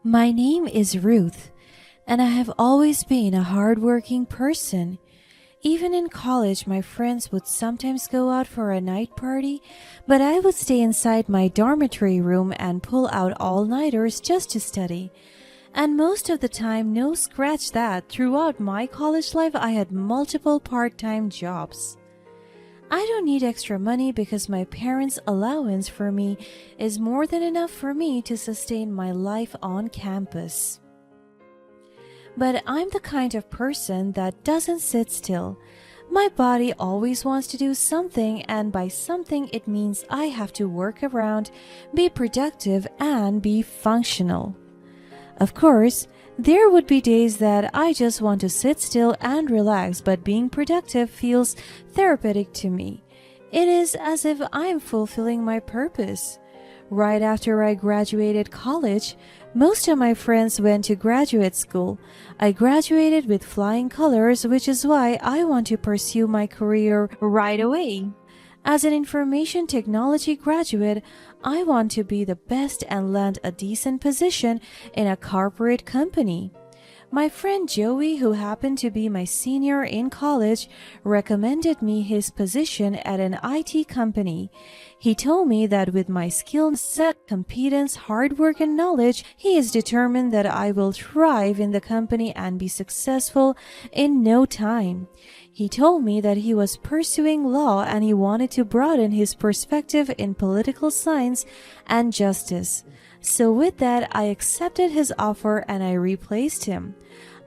My name is Ruth, and I have always been a hardworking person. Even in college, my friends would sometimes go out for a night party, but I would stay inside my dormitory room and pull out all-nighters just to study. And most of the time, no scratch that, throughout my college life, I had multiple part-time jobs. I don't need extra money because my parents' allowance for me is more than enough for me to sustain my life on campus. But I'm the kind of person that doesn't sit still. My body always wants to do something, and by something it means I have to work around, be productive, and be functional. Of course, there would be days that I just want to sit still and relax, but being productive feels therapeutic to me. It is as if I'm fulfilling my purpose. Right after I graduated college, most of my friends went to graduate school. I graduated with flying colors, which is why I want to pursue my career right away. As an information technology graduate, I want to be the best and land a decent position in a corporate company. My friend Joey, who happened to be my senior in college, recommended me his position at an IT company. He told me that with my skill set, competence, hard work, and knowledge, he is determined that I will thrive in the company and be successful in no time. He told me that he was pursuing law and he wanted to broaden his perspective in political science and justice. So with that, I accepted his offer and I replaced him.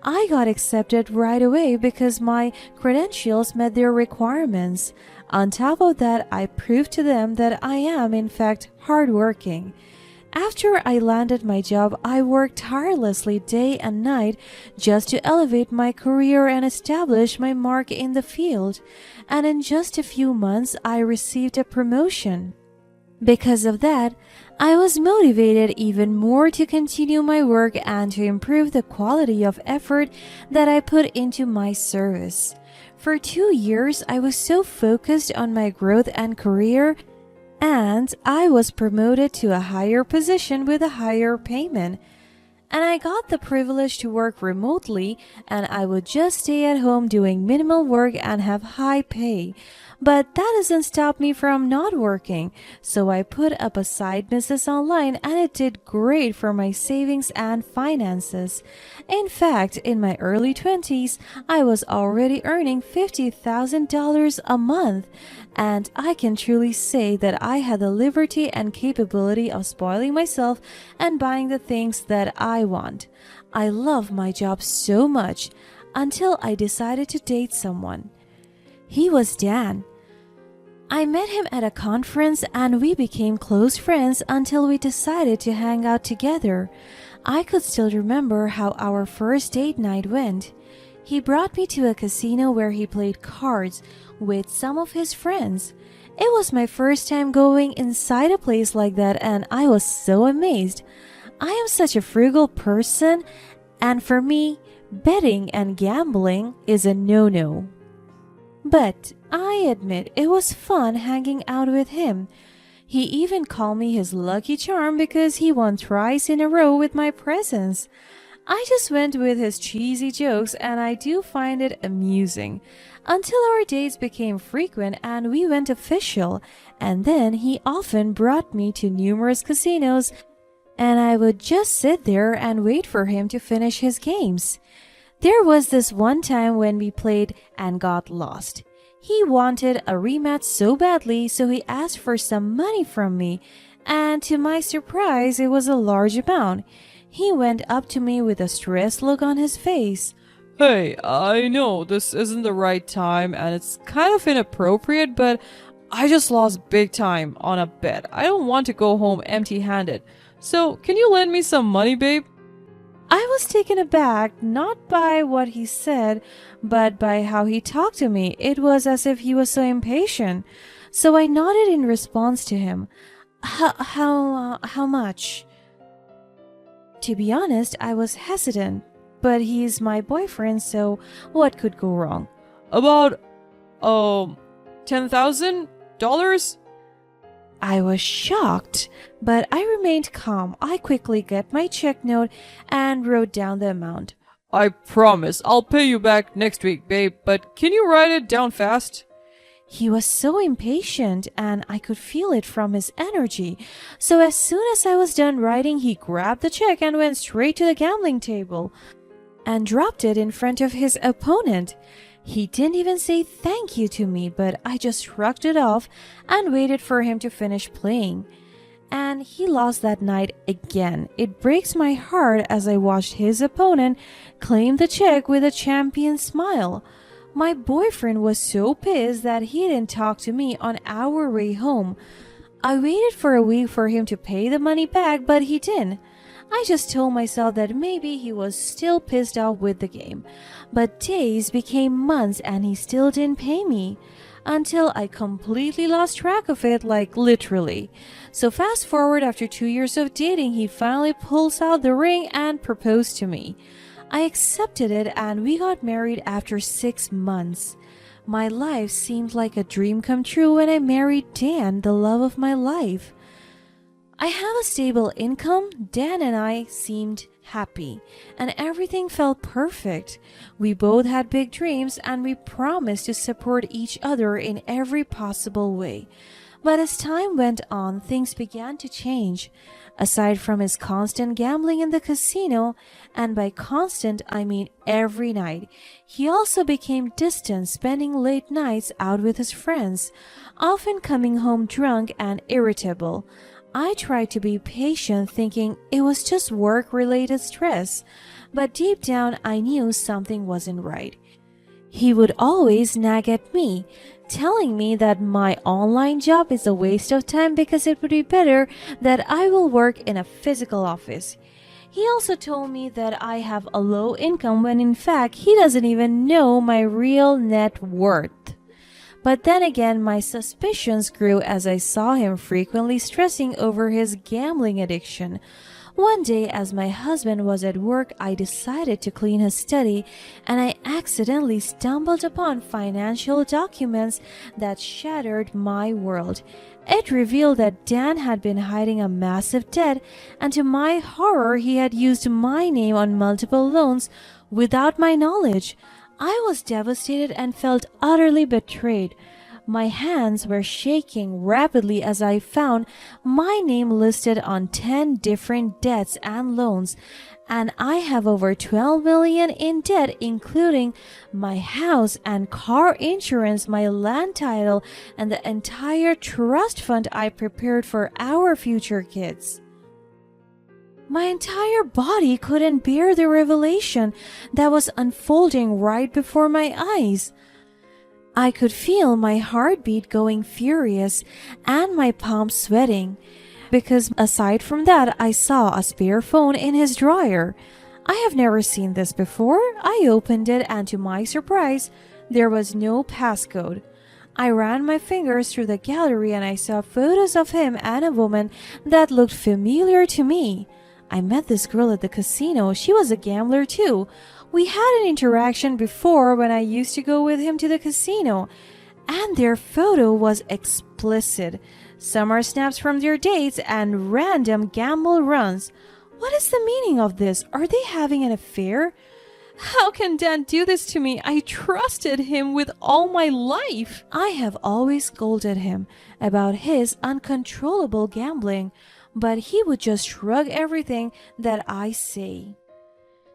I got accepted right away because my credentials met their requirements. On top of that, I proved to them that I am in fact hardworking. After I landed my job, I worked tirelessly day and night just to elevate my career and establish my mark in the field. And in just a few months, I received a promotion. Because of that, I was motivated even more to continue my work and to improve the quality of effort that I put into my service. For 2 years, I was so focused on my growth and career, and I was promoted to a higher position with a higher payment. And I got the privilege to work remotely, and I would just stay at home doing minimal work and have high pay. But that doesn't stop me from not working. So I put up a side business online and it did great for my savings and finances. In fact, in my early 20s, I was already earning $50,000 a month. And I can truly say that I had the liberty and capability of spoiling myself and buying the things that I want. I love my job so much until I decided to date someone. He was Dan. I met him at a conference and we became close friends until we decided to hang out together. I could still remember how our first date night went. He brought me to a casino where he played cards with some of his friends. It was my first time going inside a place like that and I was so amazed. I am such a frugal person, and for me, betting and gambling is a no-no. But I admit it was fun hanging out with him. He even called me his lucky charm because he won thrice in a row with my presence. I just went with his cheesy jokes and I do find it amusing. Until our dates became frequent and we went official, and then he often brought me to numerous casinos and I would just sit there and wait for him to finish his games. There was this one time when we played and got lost. He wanted a rematch so badly, so he asked for some money from me, and to my surprise, it was a large amount. He went up to me with a stressed look on his face. Hey, I know this isn't the right time and it's kind of inappropriate, but I just lost big time on a bet. I don't want to go home empty-handed. So, can you lend me some money, babe? I was taken aback, not by what he said, but by how he talked to me. It was as if he was so impatient. So I nodded in response to him. How much? To be honest, I was hesitant, but he's my boyfriend, so what could go wrong? About, $10,000? I was shocked, but I remained calm. I quickly got my check note and wrote down the amount. I promise I'll pay you back next week, babe, but can you write it down fast? He was so impatient, and I could feel it from his energy. So as soon as I was done writing, he grabbed the check and went straight to the gambling table and dropped it in front of his opponent. He didn't even say thank you to me, but I just shrugged it off and waited for him to finish playing. And he lost that night again. It breaks my heart as I watched his opponent claim the check with a champion smile. My boyfriend was so pissed that he didn't talk to me on our way home. I waited for a week for him to pay the money back, but he didn't. I just told myself that maybe he was still pissed off with the game. But days became months and he still didn't pay me. Until I completely lost track of it, like literally. So fast forward, after 2 years of dating, he finally pulls out the ring and proposed to me. I accepted it and we got married after 6 months. My life seemed like a dream come true when I married Dan, the love of my life. I have a stable income. Dan and I seemed happy, and everything felt perfect. We both had big dreams, and we promised to support each other in every possible way. But as time went on, things began to change. Aside from his constant gambling in the casino, and by constant I mean every night, he also became distant, spending late nights out with his friends, often coming home drunk and irritable. I tried to be patient, thinking it was just work-related stress, but deep down I knew something wasn't right. He would always nag at me, telling me that my online job is a waste of time because it would be better that I will work in a physical office. He also told me that I have a low income when in fact he doesn't even know my real net worth. But then again, my suspicions grew as I saw him frequently stressing over his gambling addiction. One day, as my husband was at work, I decided to clean his study, and I accidentally stumbled upon financial documents that shattered my world. It revealed that Dan had been hiding a massive debt, and to my horror, he had used my name on multiple loans without my knowledge. I was devastated and felt utterly betrayed. My hands were shaking rapidly as I found my name listed on 10 different debts and loans, and I have over 12 million in debt, including my house and car insurance, my land title, and the entire trust fund I prepared for our future kids. My entire body couldn't bear the revelation that was unfolding right before my eyes. I could feel my heartbeat going furious and my palms sweating, because aside from that, I saw a spare phone in his drawer. I have never seen this before. I opened it, and to my surprise, there was no passcode. I ran my fingers through the gallery and I saw photos of him and a woman that looked familiar to me. I met this girl at the casino. She was a gambler too. We had an interaction before when I used to go with him to the casino, and their photo was explicit. Summer snaps from their dates and random gamble runs. What is the meaning of this? Are they having an affair? How can Dan do this to me? I trusted him with all my life. I have always scolded him about his uncontrollable gambling, but he would just shrug everything that I say.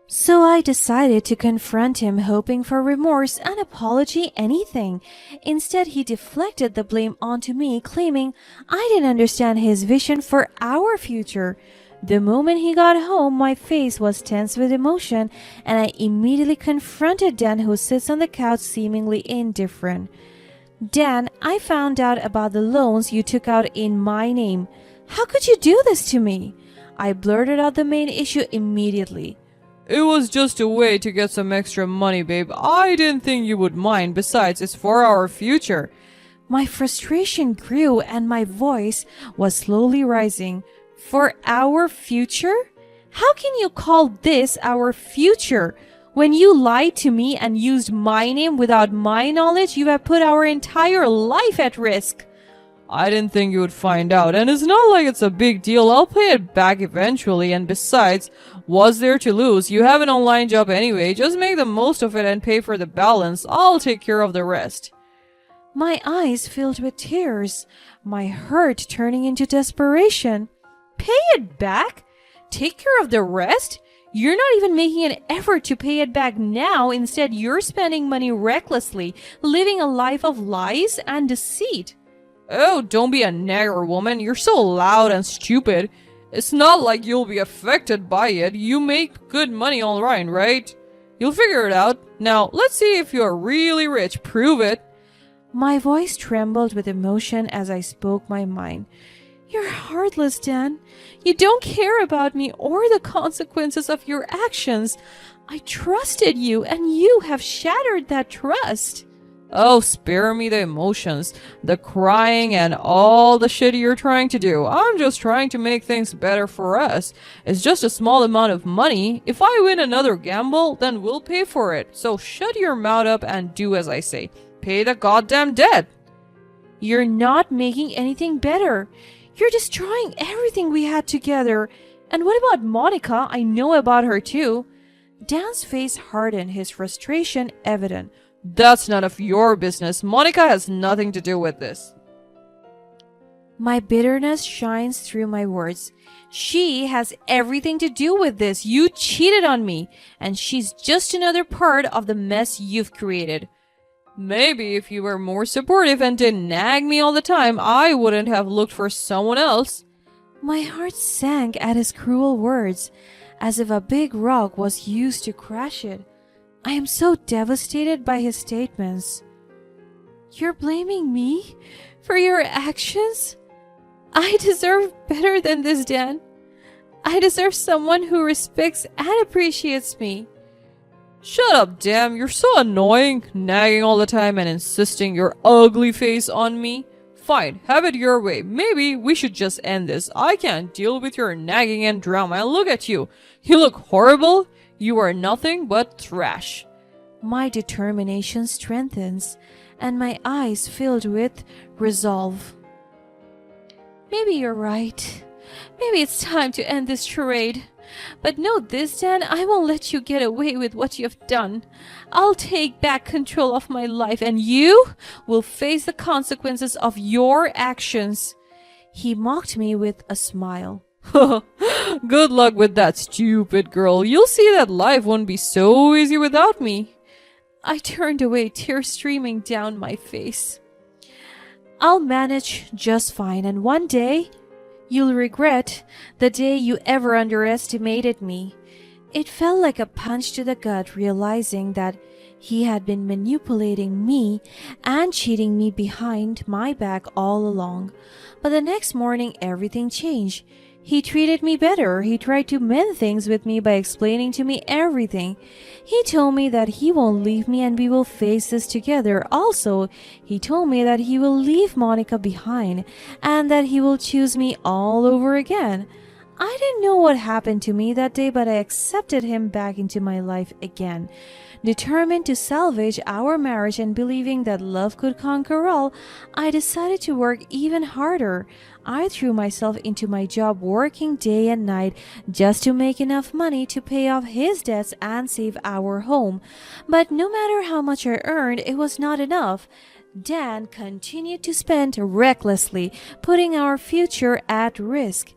So I decided to confront him, hoping for remorse, an apology, anything. Instead, he deflected the blame onto me, claiming I didn't understand his vision for our future. The moment he got home, my face was tense with emotion, and I immediately confronted Dan, who sits on the couch seemingly indifferent. Dan, I found out about the loans you took out in my name. How could you do this to me? I blurted out the main issue immediately. It was just a way to get some extra money, babe. I didn't think you would mind. Besides, it's for our future. My frustration grew and my voice was slowly rising. For our future? How can you call this our future? When you lied to me and used my name without my knowledge, you have put our entire life at risk. I didn't think you would find out, and it's not like it's a big deal. I'll pay it back eventually, and besides, what's there to lose? You have an online job anyway. Just make the most of it and pay for the balance. I'll take care of the rest. My eyes filled with tears, my heart turning into desperation. Pay it back? Take care of the rest? You're not even making an effort to pay it back now. Instead, you're spending money recklessly, living a life of lies and deceit. Oh, don't be a nagger, woman. You're so loud and stupid. It's not like you'll be affected by it. You make good money online, right? You'll figure it out. Now, let's see if you're really rich. Prove it. My voice trembled with emotion as I spoke my mind. You're heartless, Dan. You don't care about me or the consequences of your actions. I trusted you, and you have shattered that trust. Oh, spare me the emotions, the crying, and all the shit you're trying to do. I'm just trying to make things better for us. It's just a small amount of money. If I win another gamble, then we'll pay for it. So shut your mouth up and do as I say. Pay the goddamn debt. You're not making anything better. You're destroying everything we had together. And what about Monica? I know about her too. Dan's face hardened, his frustration evident. That's none of your business. Monica has nothing to do with this. My bitterness shines through my words. She has everything to do with this. You cheated on me, and she's just another part of the mess you've created. Maybe if you were more supportive and didn't nag me all the time, I wouldn't have looked for someone else. My heart sank at his cruel words, as if a big rock was used to crash it. I am so devastated by his statements. You're blaming me for your actions? I deserve better than this, Dan. I deserve someone who respects and appreciates me. Shut up, damn. You're so annoying, nagging all the time and insisting your ugly face on me. Fine, have it your way. Maybe we should just end this. I can't deal with your nagging and drama. And look at you. You look horrible. You are nothing but trash. My determination strengthens, and my eyes filled with resolve. Maybe you're right. Maybe it's time to end this charade. But know this, Dan, I won't let you get away with what you've done. I'll take back control of my life, and you will face the consequences of your actions. He mocked me with a smile. Good luck with that, stupid girl. You'll see that life won't be so easy without me. I turned away, tears streaming down my face. I'll manage just fine, and one day you'll regret the day you ever underestimated me. It felt like a punch to the gut, realizing that he had been manipulating me and cheating me behind my back all along. But the next morning, everything changed. He treated me better. He tried to mend things with me by explaining to me everything. He told me that he won't leave me and we will face this together. Also, he told me that he will leave Monica behind and that he will choose me all over again. I didn't know what happened to me that day, but I accepted him back into my life again. Determined to salvage our marriage and believing that love could conquer all, I decided to work even harder. I threw myself into my job, working day and night just to make enough money to pay off his debts and save our home. But no matter how much I earned, it was not enough. Dan continued to spend recklessly, putting our future at risk.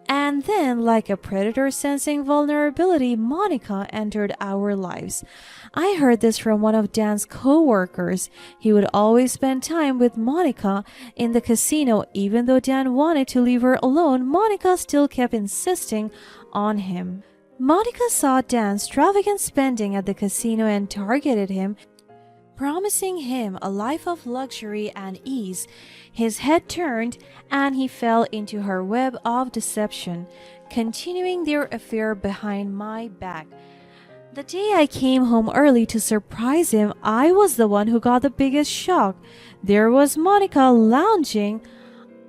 And then, like a predator sensing vulnerability, Monica entered our lives. I heard this from one of Dan's co-workers. He would always spend time with Monica in the casino. Even though Dan wanted to leave her alone, Monica still kept insisting on him. Monica saw Dan's extravagant spending at the casino and targeted him, promising him a life of luxury and ease. His head turned, and he fell into her web of deception, continuing their affair behind my back. The day I came home early to surprise him, I was the one who got the biggest shock. There was Monica lounging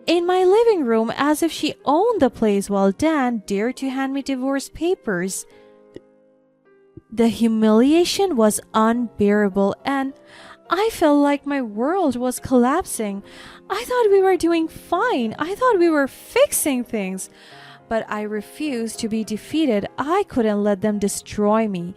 in my living room as if she owned the place, while Dan dared to hand me divorce papers. The humiliation was unbearable, and I felt like my world was collapsing. I thought we were doing fine. I thought we were fixing things. But I refused to be defeated. I couldn't let them destroy me.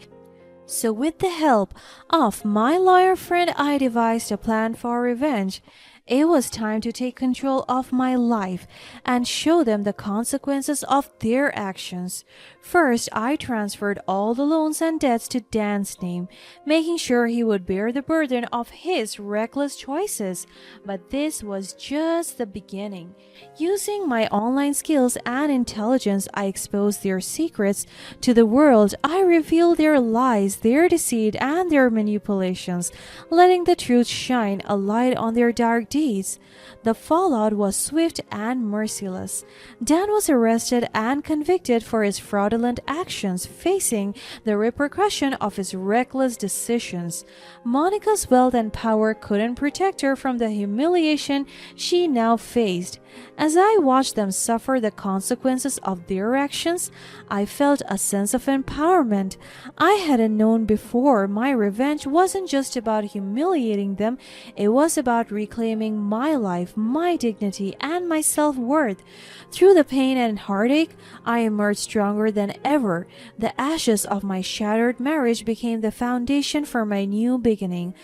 So with the help of my lawyer friend, I devised a plan for revenge. It was time to take control of my life and show them the consequences of their actions. First, I transferred all the loans and debts to Dan's name, making sure he would bear the burden of his reckless choices. But this was just the beginning. Using my online skills and intelligence, I exposed their secrets to the world. I revealed their lies, their deceit, and their manipulations, letting the truth shine a light on their dark deeds. The fallout was swift and merciless. Dan was arrested and convicted for his fraudulent actions, facing the repercussion of his reckless decisions. Monica's wealth and power couldn't protect her from the humiliation she now faced. As I watched them suffer the consequences of their actions, I felt a sense of empowerment I hadn't known before. My revenge wasn't just about humiliating them, it was about reclaiming my life, my dignity, and my self-worth. Through the pain and heartache, I emerged stronger than ever. The ashes of my shattered marriage became the foundation for my new beginning.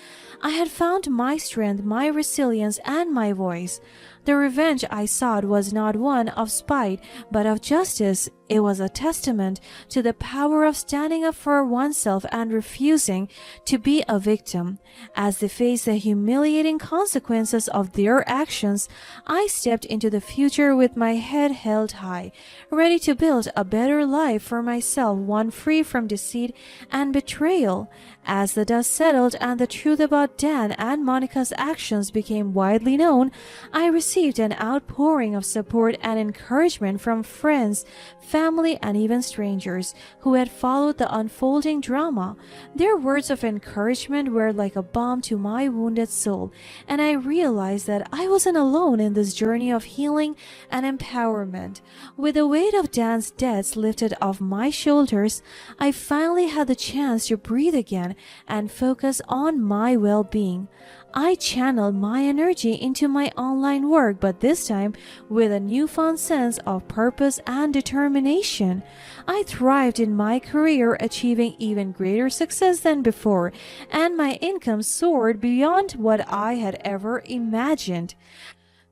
I had found my strength, my resilience, and my voice. The revenge I sought was not one of spite, but of justice. It was a testament to the power of standing up for oneself and refusing to be a victim. As they faced the humiliating consequences of their actions, I stepped into the future with my head held high, ready to build a better life for myself, one free from deceit and betrayal. As the dust settled and the truth about Dan and Monica's actions became widely known, I received an outpouring of support and encouragement from friends, family, and even strangers who had followed the unfolding drama. Their words of encouragement were like a balm to my wounded soul, and I realized that I wasn't alone in this journey of healing and empowerment. With the weight of Dan's debts lifted off my shoulders, I finally had the chance to breathe again and focus on my well-being. I channeled my energy into my online work, but this time with a newfound sense of purpose and determination. I thrived in my career, achieving even greater success than before, and my income soared beyond what I had ever imagined.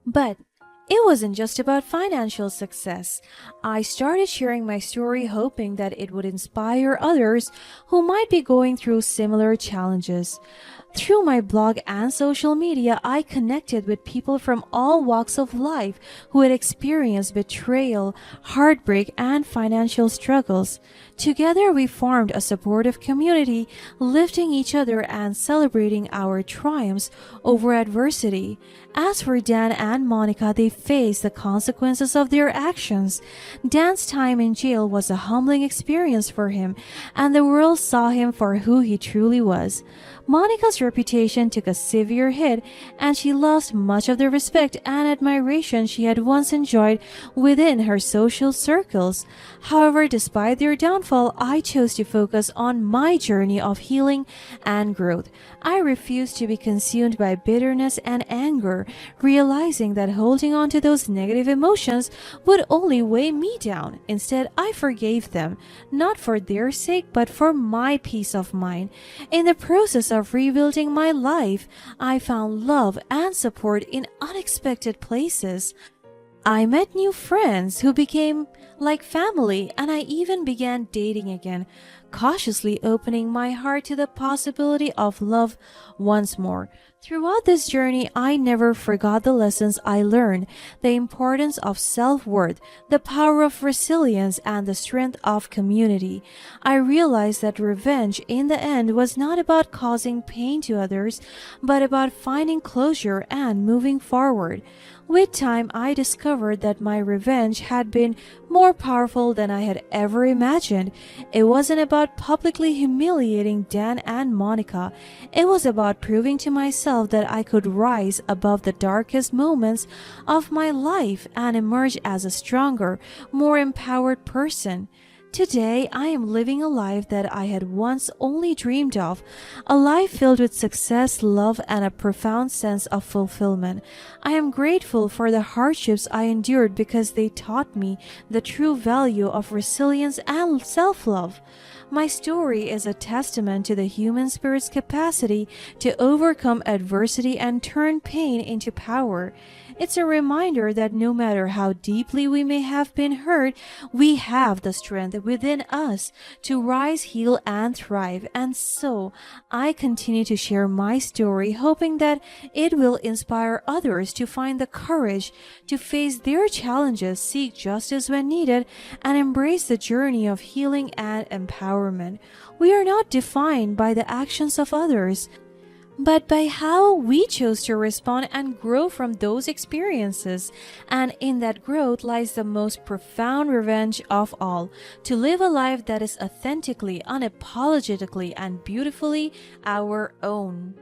But it wasn't just about financial success. I started sharing my story, hoping that it would inspire others who might be going through similar challenges. Through my blog and social media, I connected with people from all walks of life who had experienced betrayal, heartbreak, and financial struggles. Together, we formed a supportive community, lifting each other and celebrating our triumphs over adversity. As for Dan and Monica, they faced the consequences of their actions. Dan's time in jail was a humbling experience for him, and the world saw him for who he truly was. Monica's reputation took a severe hit, and she lost much of the respect and admiration she had once enjoyed within her social circles. However, despite their downfall, I chose to focus on my journey of healing and growth. I refused to be consumed by bitterness and anger, realizing that holding on to those negative emotions would only weigh me down. Instead, I forgave them, not for their sake, but for my peace of mind. In the process of rebuilding my life, I found love and support in unexpected places. I met new friends who became like family, and I even began dating again, cautiously opening my heart to the possibility of love once more. Throughout this journey, I never forgot the lessons I learned, the importance of self-worth, the power of resilience, and the strength of community. I realized that revenge in the end was not about causing pain to others, but about finding closure and moving forward. With time, I discovered that my revenge had been more powerful than I had ever imagined. It wasn't about publicly humiliating Dan and Monica. It was about proving to myself that I could rise above the darkest moments of my life and emerge as a stronger, more empowered person. Today, I am living a life that I had once only dreamed of, a life filled with success, love, and a profound sense of fulfillment. I am grateful for the hardships I endured because they taught me the true value of resilience and self-love. My story is a testament to the human spirit's capacity to overcome adversity and turn pain into power. It's a reminder that no matter how deeply we may have been hurt, we have the strength within us to rise, heal, and thrive. And so, I continue to share my story, hoping that it will inspire others to find the courage to face their challenges, seek justice when needed, and embrace the journey of healing and empowerment. We are not defined by the actions of others, but by how we chose to respond and grow from those experiences. And in that growth lies the most profound revenge of all, to live a life that is authentically, unapologetically, and beautifully our own.